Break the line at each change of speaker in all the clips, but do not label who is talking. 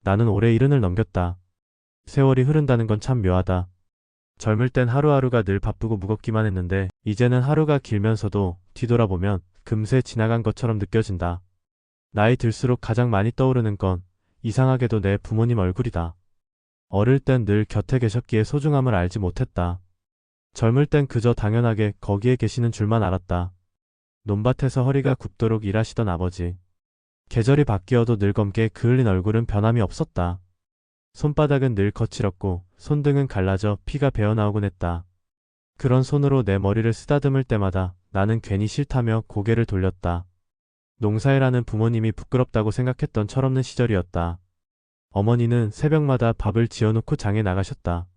나는 올해 70을 넘겼다. 세월이 흐른다는 건 참 묘하다. 젊을 땐 하루하루가 늘 바쁘고 무겁기만 했는데 이제는 하루가 길면서도 뒤돌아보면 금세 지나간 것처럼 느껴진다. 나이 들수록 가장 많이 떠오르는 건 이상하게도 내 부모님 얼굴이다. 어릴 땐 늘 곁에 계셨기에 소중함을 알지 못했다. 젊을 땐 그저 당연하게 거기에 계시는 줄만 알았다. 논밭에서 허리가 굽도록 일하시던 아버지. 계절이 바뀌어도 늘 검게 그을린 얼굴은 변함이 없었다. 손바닥은 늘 거칠었고 손등은 갈라져 피가 배어나오곤 했다. 그런 손으로 내 머리를 쓰다듬을 때마다 나는 괜히 싫다며 고개를 돌렸다. 농사일하는 부모님이 부끄럽다고 생각했던 철없는 시절이었다. 어머니는 새벽마다 밥을 지어놓고 장에 나가셨다.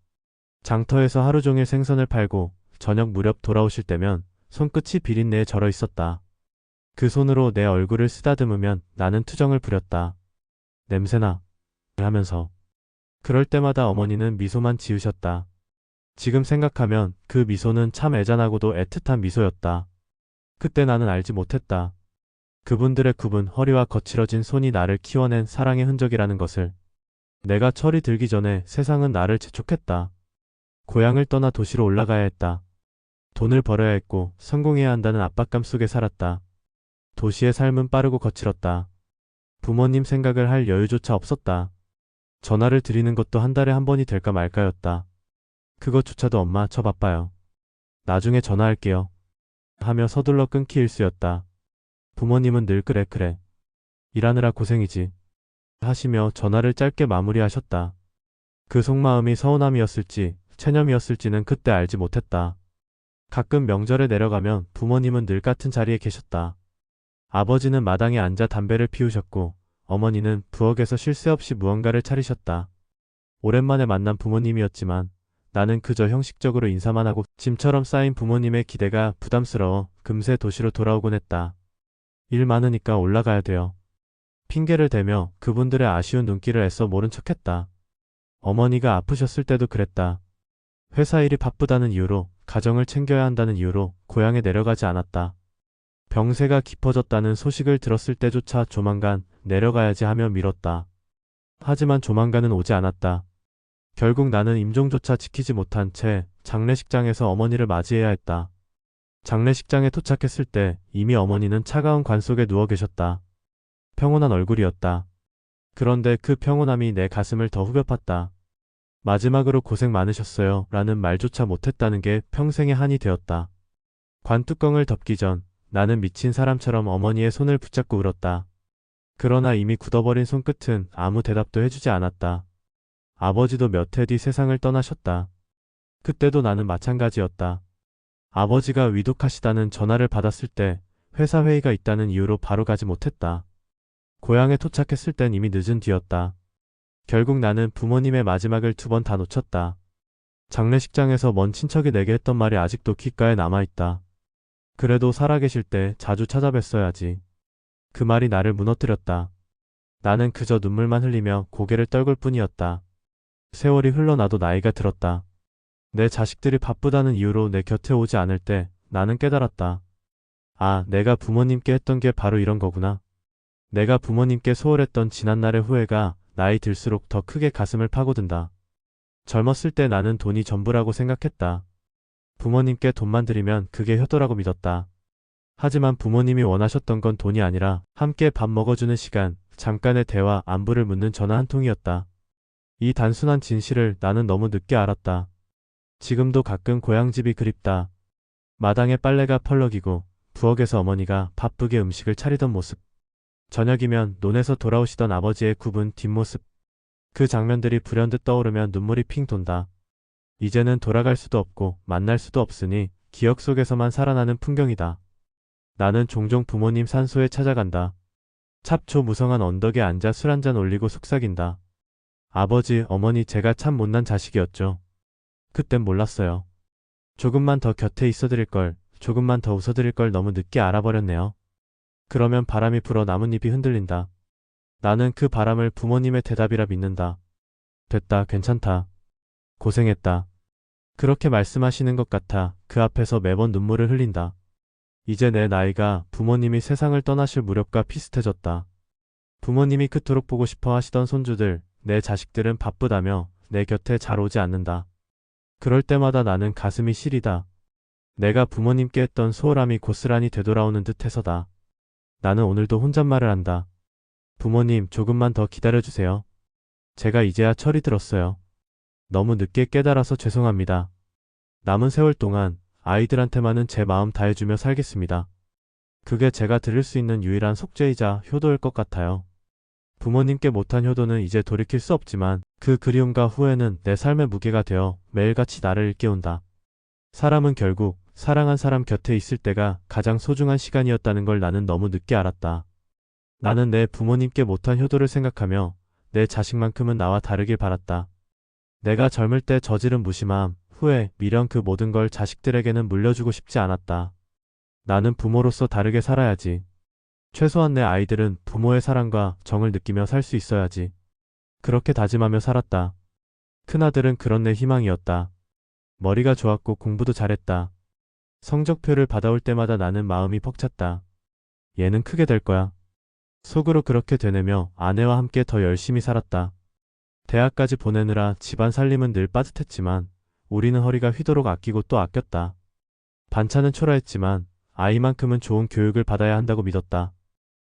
장터에서 하루 종일 생선을 팔고 저녁 무렵 돌아오실 때면 손끝이 비린내에 절어 있었다. 그 손으로 내 얼굴을 쓰다듬으면 나는 투정을 부렸다. 냄새나 하면서. 그럴 때마다 어머니는 미소만 지으셨다. 지금 생각하면 그 미소는 참 애잔하고도 애틋한 미소였다. 그때 나는 알지 못했다. 그분들의 굽은 허리와 거칠어진 손이 나를 키워낸 사랑의 흔적이라는 것을. 내가 철이 들기 전에 세상은 나를 재촉했다. 고향을 떠나 도시로 올라가야 했다. 돈을 벌어야 했고 성공해야 한다는 압박감 속에 살았다. 도시의 삶은 빠르고 거칠었다. 부모님 생각을 할 여유조차 없었다. 전화를 드리는 것도 한 달에 한 번이 될까 말까였다. 그것조차도 엄마 저 바빠요. 나중에 전화할게요. 하며 서둘러 끊기 일쑤였다. 부모님은 늘 그래 그래. 일하느라 고생이지. 하시며 전화를 짧게 마무리하셨다. 그 속마음이 서운함이었을지 체념이었을지는 그때 알지 못했다. 가끔 명절에 내려가면 부모님은 늘 같은 자리에 계셨다. 아버지는 마당에 앉아 담배를 피우셨고 어머니는 부엌에서 쉴 새 없이 무언가를 차리셨다. 오랜만에 만난 부모님이었지만 나는 그저 형식적으로 인사만 하고 짐처럼 쌓인 부모님의 기대가 부담스러워 금세 도시로 돌아오곤 했다. 일 많으니까 올라가야 돼요. 핑계를 대며 그분들의 아쉬운 눈길을 애써 모른 척했다. 어머니가 아프셨을 때도 그랬다. 회사 일이 바쁘다는 이유로 가정을 챙겨야 한다는 이유로 고향에 내려가지 않았다. 병세가 깊어졌다는 소식을 들었을 때조차 조만간 내려가야지 하며 미뤘다. 하지만 조만간은 오지 않았다. 결국 나는 임종조차 지키지 못한 채 장례식장에서 어머니를 맞이해야 했다. 장례식장에 도착했을 때 이미 어머니는 차가운 관 속에 누워 계셨다. 평온한 얼굴이었다. 그런데 그 평온함이 내 가슴을 더 후벼 팠다. 마지막으로 고생 많으셨어요 라는 말조차 못했다는 게 평생의 한이 되었다. 관뚜껑을 덮기 전 나는 미친 사람처럼 어머니의 손을 붙잡고 울었다. 그러나 이미 굳어버린 손끝은 아무 대답도 해주지 않았다. 아버지도 몇 해 뒤 세상을 떠나셨다. 그때도 나는 마찬가지였다. 아버지가 위독하시다는 전화를 받았을 때 회사 회의가 있다는 이유로 바로 가지 못했다. 고향에 도착했을 땐 이미 늦은 뒤였다. 결국 나는 부모님의 마지막을 2번 다 놓쳤다. 장례식장에서 먼 친척이 내게 했던 말이 아직도 귓가에 남아있다. 그래도 살아계실 때 자주 찾아뵀어야지. 그 말이 나를 무너뜨렸다. 나는 그저 눈물만 흘리며 고개를 떨굴 뿐이었다. 세월이 흘러나도 나이가 들었다. 내 자식들이 바쁘다는 이유로 내 곁에 오지 않을 때 나는 깨달았다. 아, 내가 부모님께 했던 게 바로 이런 거구나. 내가 부모님께 소홀했던 지난날의 후회가 나이 들수록 더 크게 가슴을 파고든다. 젊었을 때 나는 돈이 전부라고 생각했다. 부모님께 돈만 드리면 그게 효도라고 믿었다. 하지만 부모님이 원하셨던 건 돈이 아니라 함께 밥 먹어주는 시간, 잠깐의 대화, 안부를 묻는 전화 한 통이었다. 이 단순한 진실을 나는 너무 늦게 알았다. 지금도 가끔 고향집이 그립다. 마당에 빨래가 펄럭이고 부엌에서 어머니가 바쁘게 음식을 차리던 모습. 저녁이면 논에서 돌아오시던 아버지의 굽은 뒷모습. 그 장면들이 불현듯 떠오르면 눈물이 핑 돈다. 이제는 돌아갈 수도 없고 만날 수도 없으니 기억 속에서만 살아나는 풍경이다. 나는 종종 부모님 산소에 찾아간다. 찹초 무성한 언덕에 앉아 술 한잔 올리고 속삭인다. 아버지, 어머니 제가 참 못난 자식이었죠. 그땐 몰랐어요. 조금만 더 곁에 있어드릴 걸, 조금만 더 웃어드릴 걸 너무 늦게 알아버렸네요. 그러면 바람이 불어 나뭇잎이 흔들린다. 나는 그 바람을 부모님의 대답이라 믿는다. 됐다, 괜찮다. 고생했다. 그렇게 말씀하시는 것 같아 그 앞에서 매번 눈물을 흘린다. 이제 내 나이가 부모님이 세상을 떠나실 무렵과 비슷해졌다. 부모님이 그토록 보고 싶어 하시던 손주들, 내 자식들은 바쁘다며 내 곁에 잘 오지 않는다. 그럴 때마다 나는 가슴이 시리다. 내가 부모님께 했던 소홀함이 고스란히 되돌아오는 듯해서다. 나는 오늘도 혼잣말을 한다. 부모님, 조금만 더 기다려주세요. 제가 이제야 철이 들었어요. 너무 늦게 깨달아서 죄송합니다. 남은 세월 동안 아이들한테만은 제 마음 다해주며 살겠습니다. 그게 제가 들을 수 있는 유일한 속죄이자 효도일 것 같아요. 부모님께 못한 효도는 이제 돌이킬 수 없지만 그 그리움과 후회는 내 삶의 무게가 되어 매일같이 나를 일깨운다. 사람은 결국 사랑한 사람 곁에 있을 때가 가장 소중한 시간이었다는 걸 나는 너무 늦게 알았다. 나는 내 부모님께 못한 효도를 생각하며 내 자식만큼은 나와 다르길 바랐다. 내가 젊을 때 저지른 무심함, 후회, 미련 그 모든 걸 자식들에게는 물려주고 싶지 않았다. 나는 부모로서 다르게 살아야지. 최소한 내 아이들은 부모의 사랑과 정을 느끼며 살 수 있어야지. 그렇게 다짐하며 살았다. 큰아들은 그런 내 희망이었다. 머리가 좋았고 공부도 잘했다. 성적표를 받아올 때마다 나는 마음이 벅찼다. 얘는 크게 될 거야. 속으로 그렇게 되뇌며 아내와 함께 더 열심히 살았다. 대학까지 보내느라 집안 살림은 늘 빠듯했지만 우리는 허리가 휘도록 아끼고 또 아꼈다. 반찬은 초라했지만 아이만큼은 좋은 교육을 받아야 한다고 믿었다.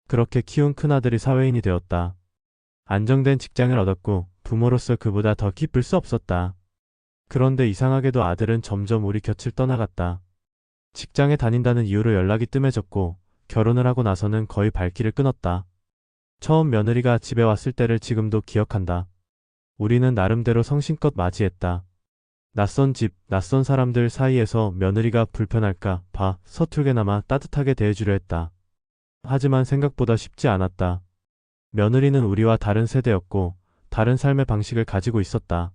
그렇게 키운 큰아들이 사회인이 되었다. 안정된 직장을 얻었고 부모로서 그보다 더 기쁠 수 없었다. 그런데 이상하게도 아들은 점점 우리 곁을 떠나갔다. 직장에 다닌다는 이유로 연락이 뜸해졌고 결혼을 하고 나서는 거의 발길을 끊었다. 처음 며느리가 집에 왔을 때를 지금도 기억한다. 우리는 나름대로 성심껏 맞이했다. 낯선 집, 낯선 사람들 사이에서 며느리가 불편할까 봐 서툴게나마 따뜻하게 대해주려 했다. 하지만 생각보다 쉽지 않았다. 며느리는 우리와 다른 세대였고 다른 삶의 방식을 가지고 있었다.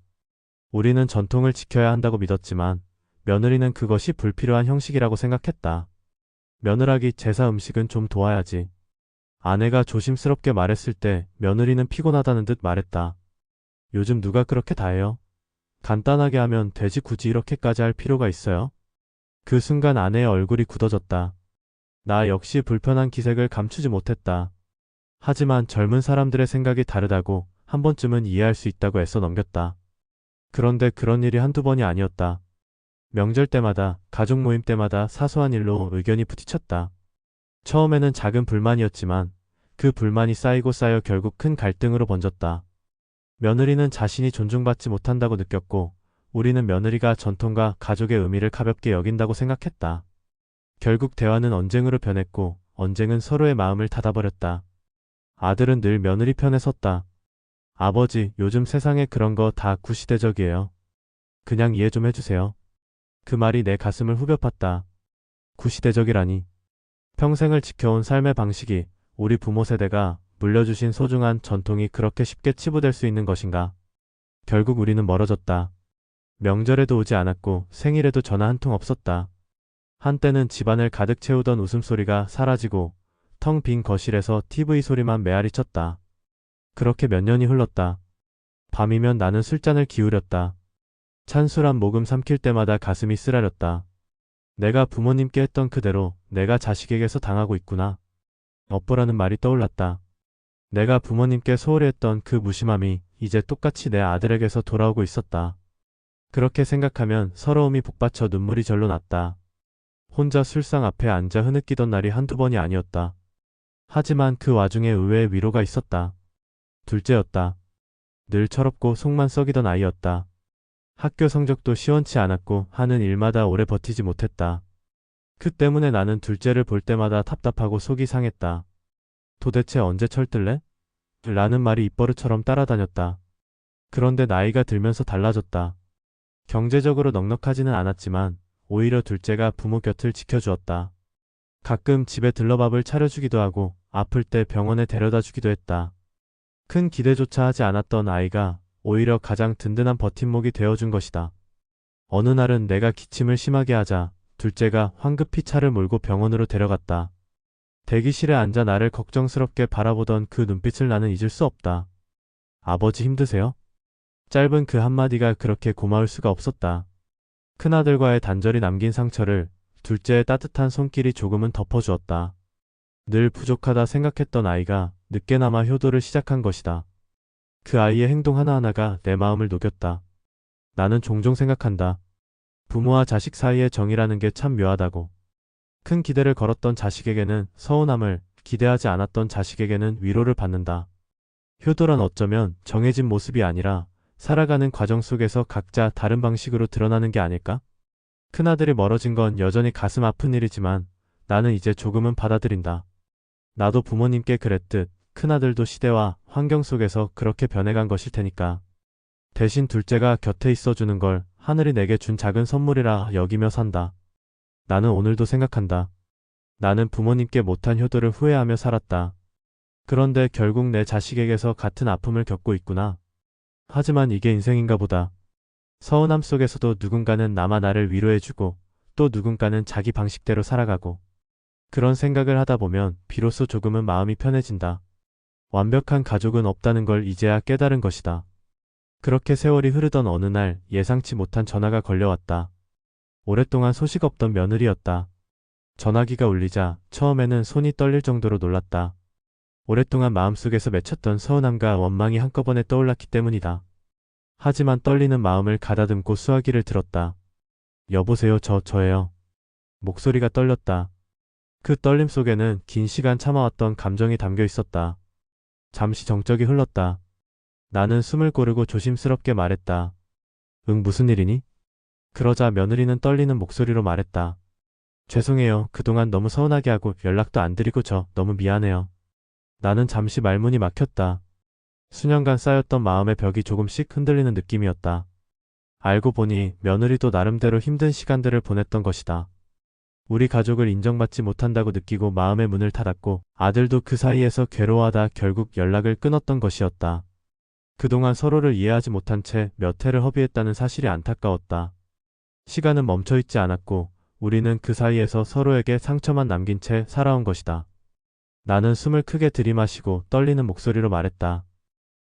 우리는 전통을 지켜야 한다고 믿었지만 며느리는 그것이 불필요한 형식이라고 생각했다. 며느라기 제사 음식은 좀 도와야지. 아내가 조심스럽게 말했을 때 며느리는 피곤하다는 듯 말했다. 요즘 누가 그렇게 다 해요? 간단하게 하면 되지 굳이 이렇게까지 할 필요가 있어요? 그 순간 아내의 얼굴이 굳어졌다. 나 역시 불편한 기색을 감추지 못했다. 하지만 젊은 사람들의 생각이 다르다고 한 번쯤은 이해할 수 있다고 애써 넘겼다. 그런데 그런 일이 한두 번이 아니었다. 명절 때마다, 가족 모임 때마다 사소한 일로 의견이 부딪혔다. 처음에는 작은 불만이었지만 그 불만이 쌓이고 쌓여 결국 큰 갈등으로 번졌다. 며느리는 자신이 존중받지 못한다고 느꼈고 우리는 며느리가 전통과 가족의 의미를 가볍게 여긴다고 생각했다. 결국 대화는 언쟁으로 변했고 언쟁은 서로의 마음을 닫아버렸다. 아들은 늘 며느리 편에 섰다. 아버지, 요즘 세상에 그런 거 다 구시대적이에요. 그냥 이해 좀 해주세요. 그 말이 내 가슴을 후벼 팠다. 구시대적이라니. 평생을 지켜온 삶의 방식이 우리 부모 세대가 물려주신 소중한 전통이 그렇게 쉽게 치부될 수 있는 것인가. 결국 우리는 멀어졌다. 명절에도 오지 않았고 생일에도 전화 한 통 없었다. 한때는 집안을 가득 채우던 웃음소리가 사라지고 텅 빈 거실에서 TV 소리만 메아리 쳤다. 그렇게 몇 년이 흘렀다. 밤이면 나는 술잔을 기울였다. 찬술 한 모금 삼킬 때마다 가슴이 쓰라렸다. 내가 부모님께 했던 그대로 내가 자식에게서 당하고 있구나. 업보라는 말이 떠올랐다. 내가 부모님께 소홀히 했던 그 무심함이 이제 똑같이 내 아들에게서 돌아오고 있었다. 그렇게 생각하면 서러움이 복받쳐 눈물이 절로 났다. 혼자 술상 앞에 앉아 흐느끼던 날이 한두 번이 아니었다. 하지만 그 와중에 의외의 위로가 있었다. 둘째였다. 늘 철없고 속만 썩이던 아이였다. 학교 성적도 시원치 않았고 하는 일마다 오래 버티지 못했다. 그 때문에 나는 둘째를 볼 때마다 답답하고 속이 상했다. 도대체 언제 철들래? 라는 말이 입버릇처럼 따라다녔다. 그런데 나이가 들면서 달라졌다. 경제적으로 넉넉하지는 않았지만 오히려 둘째가 부모 곁을 지켜주었다. 가끔 집에 들러 밥을 차려주기도 하고 아플 때 병원에 데려다 주기도 했다. 큰 기대조차 하지 않았던 아이가 오히려 가장 든든한 버팀목이 되어준 것이다. 어느 날은 내가 기침을 심하게 하자 둘째가 황급히 차를 몰고 병원으로 데려갔다. 대기실에 앉아 나를 걱정스럽게 바라보던 그 눈빛을 나는 잊을 수 없다. 아버지 힘드세요? 짧은 그 한마디가 그렇게 고마울 수가 없었다. 큰아들과의 단절이 남긴 상처를 둘째의 따뜻한 손길이 조금은 덮어주었다. 늘 부족하다 생각했던 아이가 늦게나마 효도를 시작한 것이다. 그 아이의 행동 하나하나가 내 마음을 녹였다. 나는 종종 생각한다. 부모와 자식 사이의 정이라는 게 참 묘하다고. 큰 기대를 걸었던 자식에게는 서운함을, 기대하지 않았던 자식에게는 위로를 받는다. 효도란 어쩌면 정해진 모습이 아니라 살아가는 과정 속에서 각자 다른 방식으로 드러나는 게 아닐까? 큰아들이 멀어진 건 여전히 가슴 아픈 일이지만 나는 이제 조금은 받아들인다. 나도 부모님께 그랬듯 큰아들도 시대와 환경 속에서 그렇게 변해간 것일 테니까. 대신 둘째가 곁에 있어주는 걸 하늘이 내게 준 작은 선물이라 여기며 산다. 나는 오늘도 생각한다. 나는 부모님께 못한 효도를 후회하며 살았다. 그런데 결국 내 자식에게서 같은 아픔을 겪고 있구나. 하지만 이게 인생인가 보다. 서운함 속에서도 누군가는 나만 나를 위로해주고 또 누군가는 자기 방식대로 살아가고 그런 생각을 하다 보면 비로소 조금은 마음이 편해진다. 완벽한 가족은 없다는 걸 이제야 깨달은 것이다. 그렇게 세월이 흐르던 어느 날 예상치 못한 전화가 걸려왔다. 오랫동안 소식 없던 며느리였다. 전화기가 울리자 처음에는 손이 떨릴 정도로 놀랐다. 오랫동안 마음속에서 맺혔던 서운함과 원망이 한꺼번에 떠올랐기 때문이다. 하지만 떨리는 마음을 가다듬고 수화기를 들었다. 여보세요, 저예요. 목소리가 떨렸다. 그 떨림 속에는 긴 시간 참아왔던 감정이 담겨 있었다. 잠시 정적이 흘렀다. 나는 숨을 고르고 조심스럽게 말했다. 응, 무슨 일이니? 그러자 며느리는 떨리는 목소리로 말했다. 죄송해요. 그동안 너무 서운하게 하고 연락도 안 드리고 너무 미안해요. 나는 잠시 말문이 막혔다. 수년간 쌓였던 마음의 벽이 조금씩 흔들리는 느낌이었다. 알고 보니 며느리도 나름대로 힘든 시간들을 보냈던 것이다. 우리 가족을 인정받지 못한다고 느끼고 마음의 문을 닫았고 아들도 그 사이에서 괴로워하다 결국 연락을 끊었던 것이었다. 그동안 서로를 이해하지 못한 채 몇 해를 허비했다는 사실이 안타까웠다. 시간은 멈춰있지 않았고 우리는 그 사이에서 서로에게 상처만 남긴 채 살아온 것이다. 나는 숨을 크게 들이마시고 떨리는 목소리로 말했다.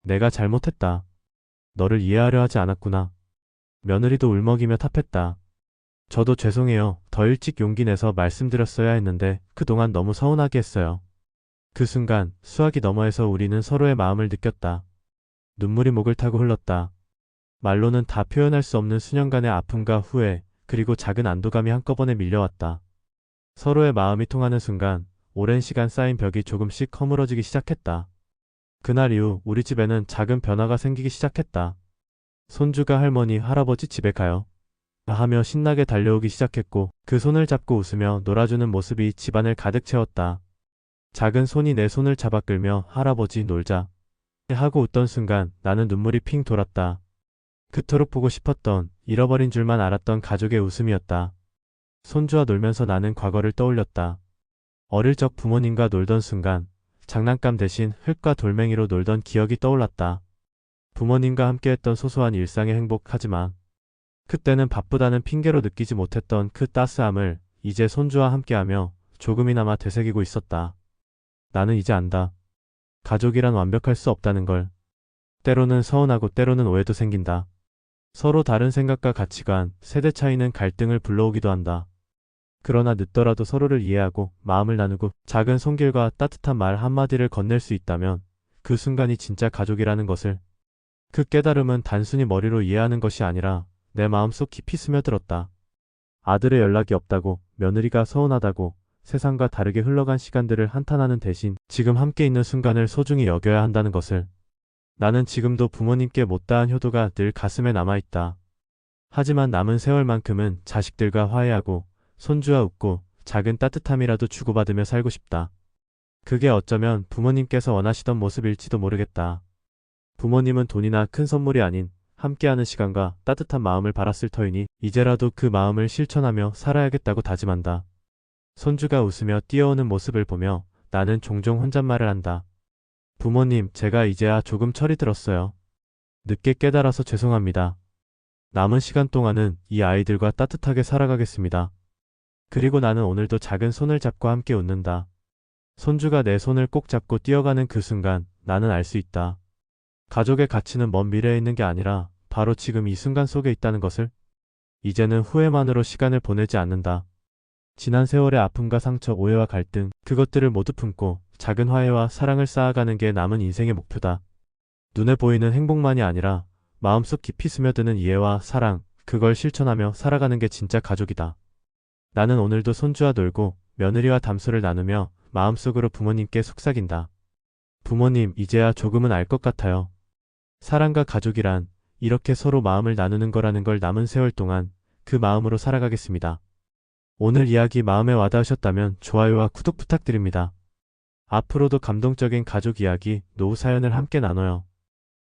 내가 잘못했다. 너를 이해하려 하지 않았구나. 며느리도 울먹이며 탑했다. 저도 죄송해요. 더 일찍 용기 내서 말씀드렸어야 했는데 그동안 너무 서운하게 했어요. 그 순간 수화기 너머에서 우리는 서로의 마음을 느꼈다. 눈물이 목을 타고 흘렀다. 말로는 다 표현할 수 없는 수년간의 아픔과 후회, 그리고 작은 안도감이 한꺼번에 밀려왔다. 서로의 마음이 통하는 순간 오랜 시간 쌓인 벽이 조금씩 허물어지기 시작했다. 그날 이후 우리 집에는 작은 변화가 생기기 시작했다. 손주가 할머니, 할아버지 집에 가요. 하며 신나게 달려오기 시작했고 그 손을 잡고 웃으며 놀아주는 모습이 집안을 가득 채웠다. 작은 손이 내 손을 잡아 끌며 할아버지 놀자 하고 웃던 순간 나는 눈물이 핑 돌았다. 그토록 보고 싶었던, 잃어버린 줄만 알았던 가족의 웃음이었다. 손주와 놀면서 나는 과거를 떠올렸다. 어릴 적 부모님과 놀던 순간 장난감 대신 흙과 돌멩이로 놀던 기억이 떠올랐다. 부모님과 함께했던 소소한 일상의 행복하지만 그때는 바쁘다는 핑계로 느끼지 못했던 그 따스함을 이제 손주와 함께하며 조금이나마 되새기고 있었다. 나는 이제 안다. 가족이란 완벽할 수 없다는 걸. 때로는 서운하고 때로는 오해도 생긴다. 서로 다른 생각과 가치관, 세대 차이는 갈등을 불러오기도 한다. 그러나 늦더라도 서로를 이해하고 마음을 나누고 작은 손길과 따뜻한 말 한마디를 건넬 수 있다면 그 순간이 진짜 가족이라는 것을. 그 깨달음은 단순히 머리로 이해하는 것이 아니라 내 마음속 깊이 스며들었다. 아들의 연락이 없다고, 며느리가 서운하다고, 세상과 다르게 흘러간 시간들을 한탄하는 대신 지금 함께 있는 순간을 소중히 여겨야 한다는 것을. 나는 지금도 부모님께 못다한 효도가 늘 가슴에 남아있다. 하지만 남은 세월만큼은 자식들과 화해하고 손주와 웃고 작은 따뜻함이라도 주고받으며 살고 싶다. 그게 어쩌면 부모님께서 원하시던 모습일지도 모르겠다. 부모님은 돈이나 큰 선물이 아닌 함께하는 시간과 따뜻한 마음을 바랐을 터이니 이제라도 그 마음을 실천하며 살아야겠다고 다짐한다. 손주가 웃으며 뛰어오는 모습을 보며 나는 종종 혼잣말을 한다. 부모님, 제가 이제야 조금 철이 들었어요. 늦게 깨달아서 죄송합니다. 남은 시간 동안은 이 아이들과 따뜻하게 살아가겠습니다. 그리고 나는 오늘도 작은 손을 잡고 함께 웃는다. 손주가 내 손을 꼭 잡고 뛰어가는 그 순간 나는 알 수 있다. 가족의 가치는 먼 미래에 있는 게 아니라 바로 지금 이 순간 속에 있다는 것을. 이제는 후회만으로 시간을 보내지 않는다. 지난 세월의 아픔과 상처, 오해와 갈등, 그것들을 모두 품고 작은 화해와 사랑을 쌓아가는 게 남은 인생의 목표다. 눈에 보이는 행복만이 아니라 마음속 깊이 스며드는 이해와 사랑, 그걸 실천하며 살아가는 게 진짜 가족이다. 나는 오늘도 손주와 놀고 며느리와 담소를 나누며 마음속으로 부모님께 속삭인다. 부모님, 이제야 조금은 알 것 같아요. 사랑과 가족이란 이렇게 서로 마음을 나누는 거라는 걸 남은 세월 동안 그 마음으로 살아가겠습니다. 오늘 이야기 마음에 와닿으셨다면 좋아요와 구독 부탁드립니다. 앞으로도 감동적인 가족 이야기, 노후 사연을 함께 나눠요.